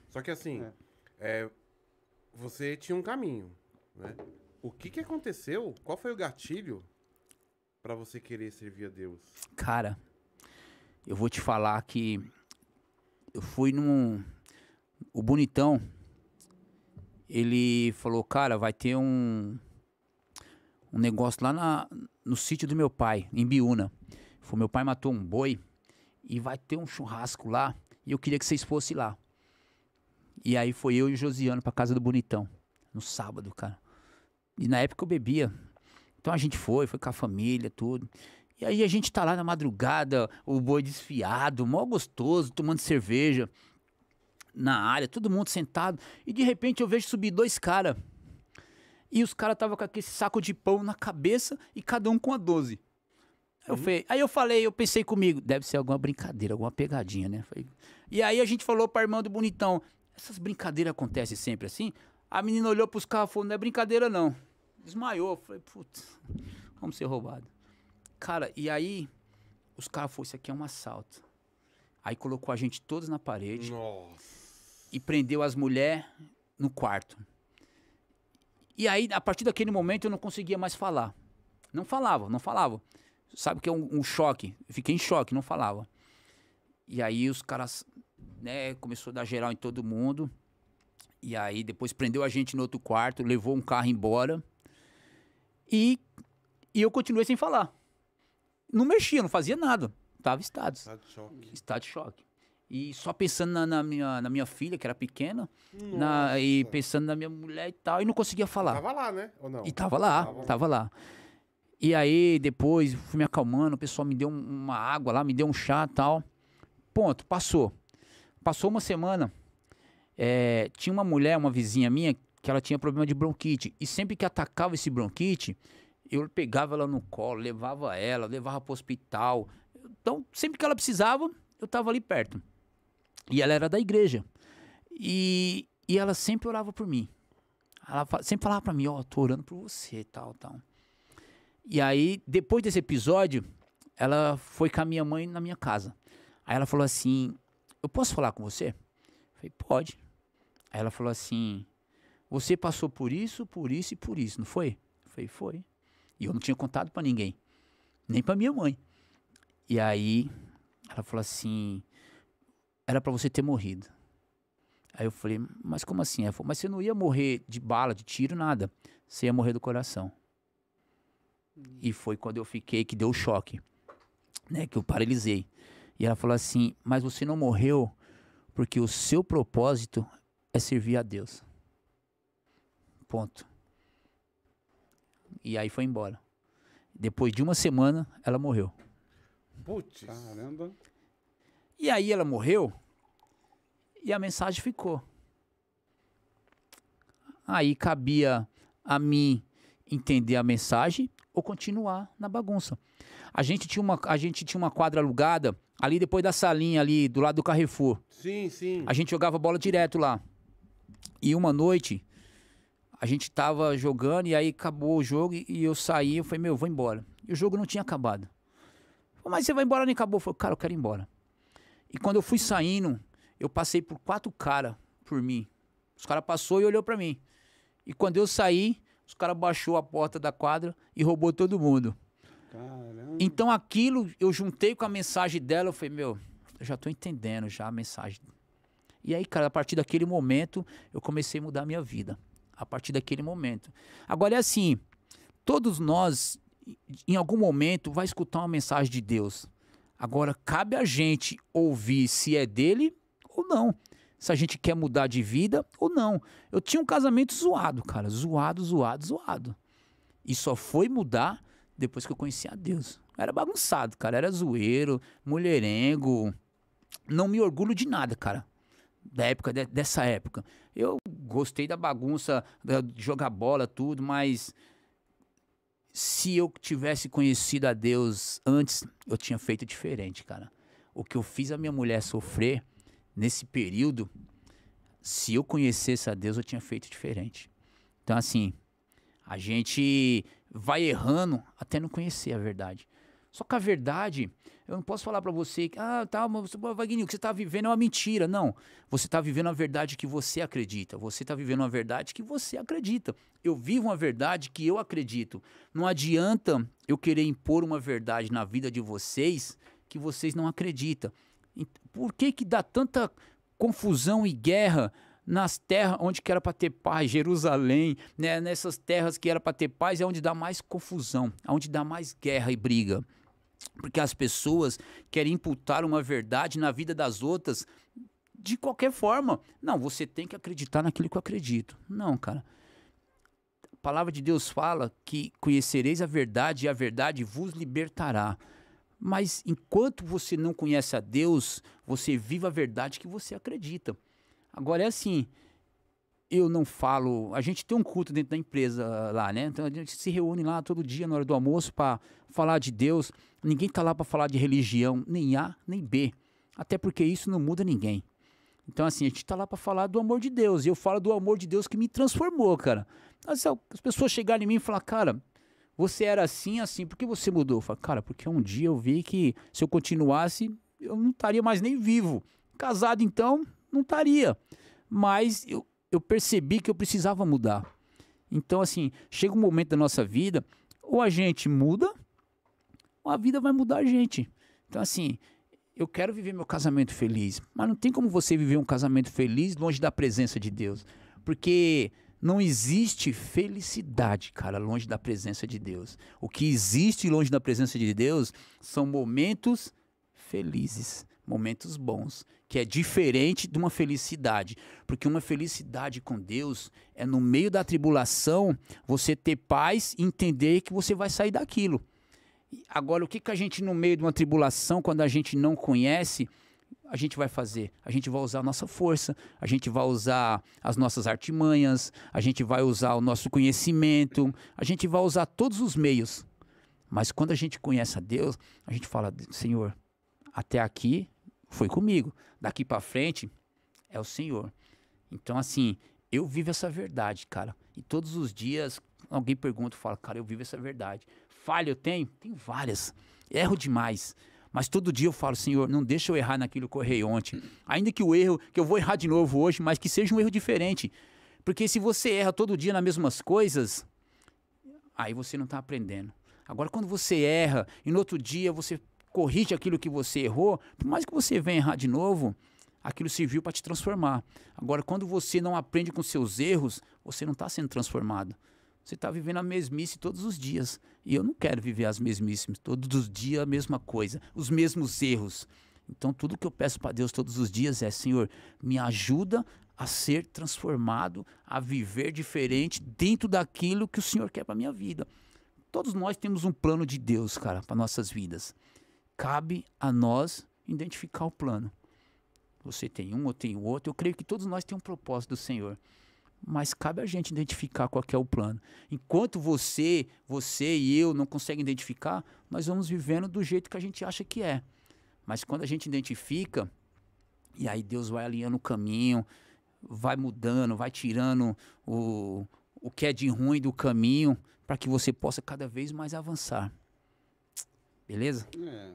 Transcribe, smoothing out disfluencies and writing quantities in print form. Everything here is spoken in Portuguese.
Só que assim, você tinha um caminho, né? O que aconteceu? Qual foi o gatilho pra você querer servir a Deus? Cara, eu vou te falar que eu fui num... O Bonitão, ele falou, cara, vai ter um negócio lá no sítio do meu pai, em Biúna. Meu pai matou um boi e vai ter um churrasco lá e eu queria que vocês fossem lá. E aí foi eu e o Josiano pra casa do Bonitão, no sábado, cara. E na época eu bebia. Então a gente foi com a família, tudo. E aí a gente tá lá na madrugada, o boi desfiado, mó gostoso, tomando cerveja na área, todo mundo sentado. E de repente eu vejo subir 2 caras. E os caras estavam com aquele saco de pão na cabeça e cada um com a 12. Aí eu pensei comigo, deve ser alguma brincadeira, alguma pegadinha, né? E aí a gente falou pra irmã do Bonitão, essas brincadeiras acontecem sempre assim? A menina olhou pros carros e falou, não é brincadeira não. Desmaiou, falei, putz, vamos ser roubados. Cara, e aí os caras falaram, isso aqui é um assalto. Aí colocou a gente todos na parede. Nossa. E prendeu as mulheres no quarto. E aí, a partir daquele momento, eu não conseguia mais falar. Não falava. Sabe que é um choque? Eu fiquei em choque, não falava. E aí os caras, né, começou a dar geral em todo mundo. E aí depois prendeu a gente no outro quarto, levou um carro embora. E eu continuei sem falar. Não mexia, não fazia nada. Tava em estado. Estado de choque. E só pensando na minha filha, que era pequena, e pensando na minha mulher e tal, e não conseguia falar. Tava lá, né? Ou não? E tava lá. E aí, depois, fui me acalmando, o pessoal me deu uma água lá, me deu um chá e tal. Ponto, passou. Passou uma semana, tinha uma mulher, uma vizinha minha, que ela tinha problema de bronquite. E sempre que atacava esse bronquite, eu pegava ela no colo, levava pro hospital. Então, sempre que ela precisava, eu tava ali perto. E ela era da igreja. E ela sempre orava por mim. Ela sempre falava pra mim, tô orando por você, tal. E aí, depois desse episódio, ela foi com a minha mãe na minha casa. Aí ela falou assim, eu posso falar com você? Eu falei, pode. Aí ela falou assim, você passou por isso e por isso, não foi? Eu falei, foi. E eu não tinha contado pra ninguém. Nem pra minha mãe. E aí, ela falou assim, era pra você ter morrido. Aí eu falei, mas como assim? Ela falou, mas você não ia morrer de bala, de tiro, nada. Você ia morrer do coração. E foi quando eu fiquei, que deu o choque, né? Que eu paralisei. E ela falou assim, mas você não morreu porque o seu propósito é servir a Deus. Ponto. E aí foi embora. Depois de uma semana, ela morreu. Putz. Caramba. E aí ela morreu e a mensagem ficou. Aí cabia a mim entender a mensagem ou continuar na bagunça. A gente tinha uma quadra alugada ali depois da salinha ali do lado do Carrefour. Sim. A gente jogava bola direto lá. E uma noite a gente tava jogando e aí acabou o jogo e eu saí, eu falei, vou embora. E o jogo não tinha acabado. Eu falei, mas você vai embora, nem acabou. Eu falei, cara, eu quero ir embora. E quando eu fui saindo, eu passei por 4 caras por mim. Os caras passou e olhou pra mim. E quando eu saí, os caras baixou a porta da quadra e roubou todo mundo. Caramba. Então aquilo, eu juntei com a mensagem dela, eu falei, eu já tô entendendo já a mensagem. E aí, cara, a partir daquele momento, eu comecei a mudar a minha vida. A partir daquele momento. Agora é assim, todos nós, em algum momento, vai escutar uma mensagem de Deus. Agora, cabe a gente ouvir se é dele ou não. Se a gente quer mudar de vida ou não. Eu tinha um casamento zoado, cara. Zoado. E só foi mudar depois que eu conheci a Deus. Era bagunçado, cara. Era zoeiro, mulherengo. Não me orgulho de nada, cara. Dessa época. Eu gostei da bagunça, de jogar bola, tudo, mas se eu tivesse conhecido a Deus antes, eu tinha feito diferente, cara. O que eu fiz a minha mulher sofrer nesse período, se eu conhecesse a Deus, eu tinha feito diferente. Então, assim, a gente vai errando até não conhecer a verdade. Só que a verdade, eu não posso falar pra você que, mas Wagner, o que você tá vivendo é uma mentira. Não, você tá vivendo a verdade que você acredita. Você tá vivendo uma verdade que você acredita. Eu vivo uma verdade que eu acredito. Não adianta eu querer impor uma verdade na vida de vocês que vocês não acreditam. Por que que dá tanta confusão e guerra nas terras onde que era para ter paz, Jerusalém, né? Nessas terras que era para ter paz é onde dá mais confusão, é onde dá mais guerra e briga. Porque as pessoas querem imputar uma verdade na vida das outras de qualquer forma. Não, você tem que acreditar naquilo que eu acredito. Não, cara. A palavra de Deus fala que conhecereis a verdade e a verdade vos libertará. Mas enquanto você não conhece a Deus, você vive a verdade que você acredita. Agora é assim, eu não falo... A gente tem um culto dentro da empresa lá, né? Então a gente se reúne lá todo dia na hora do almoço para falar de Deus. Ninguém tá lá para falar de religião, nem A, nem B. Até porque isso não muda ninguém. Então assim, a gente tá lá para falar do amor de Deus. E eu falo do amor de Deus que me transformou, cara. As pessoas chegarem em mim e falar, cara... Você era assim, por que você mudou? Eu falo, cara, porque um dia eu vi que se eu continuasse, eu não estaria mais nem vivo. Casado, então, não estaria. Mas eu percebi que eu precisava mudar. Então, assim, chega um momento da nossa vida, ou a gente muda, ou a vida vai mudar a gente. Então, assim, eu quero viver meu casamento feliz, mas não tem como você viver um casamento feliz longe da presença de Deus. Porque... não existe felicidade, cara, longe da presença de Deus. O que existe longe da presença de Deus são momentos felizes, momentos bons, que é diferente de uma felicidade. Porque uma felicidade com Deus é no meio da tribulação você ter paz e entender que você vai sair daquilo. Agora, o que a gente no meio de uma tribulação, quando a gente não conhece... a gente vai fazer? A gente vai usar a nossa força, a gente vai usar as nossas artimanhas, a gente vai usar o nosso conhecimento, a gente vai usar todos os meios. Mas quando a gente conhece a Deus, a gente fala, Senhor, até aqui foi comigo, daqui para frente é o Senhor. Então assim, eu vivo essa verdade, cara. E todos os dias alguém pergunta e fala, cara, eu vivo essa verdade. Falha eu tenho? Tenho várias. Erro demais. Mas todo dia eu falo, Senhor, não deixa eu errar naquilo que eu errei ontem. Ainda que o erro, que eu vou errar de novo hoje, mas que seja um erro diferente. Porque se você erra todo dia nas mesmas coisas, aí você não está aprendendo. Agora, quando você erra e no outro dia você corrige aquilo que você errou, por mais que você venha errar de novo, aquilo serviu para te transformar. Agora, quando você não aprende com seus erros, você não está sendo transformado. Você está vivendo a mesmice todos os dias. E eu não quero viver as mesmices. Todos os dias a mesma coisa. Os mesmos erros. Então tudo que eu peço para Deus todos os dias é, Senhor, me ajuda a ser transformado, a viver diferente dentro daquilo que o Senhor quer para a minha vida. Todos nós temos um plano de Deus, cara, para nossas vidas. Cabe a nós identificar o plano. Você tem um, eu tenho outro. Eu creio que todos nós temos um propósito do Senhor. Mas cabe a gente identificar qual que é o plano. Enquanto você e eu não conseguem identificar, nós vamos vivendo do jeito que a gente acha que é. Mas quando a gente identifica, e aí Deus vai alinhando o caminho, vai mudando, vai tirando o que é de ruim do caminho, para que você possa cada vez mais avançar. Beleza? É,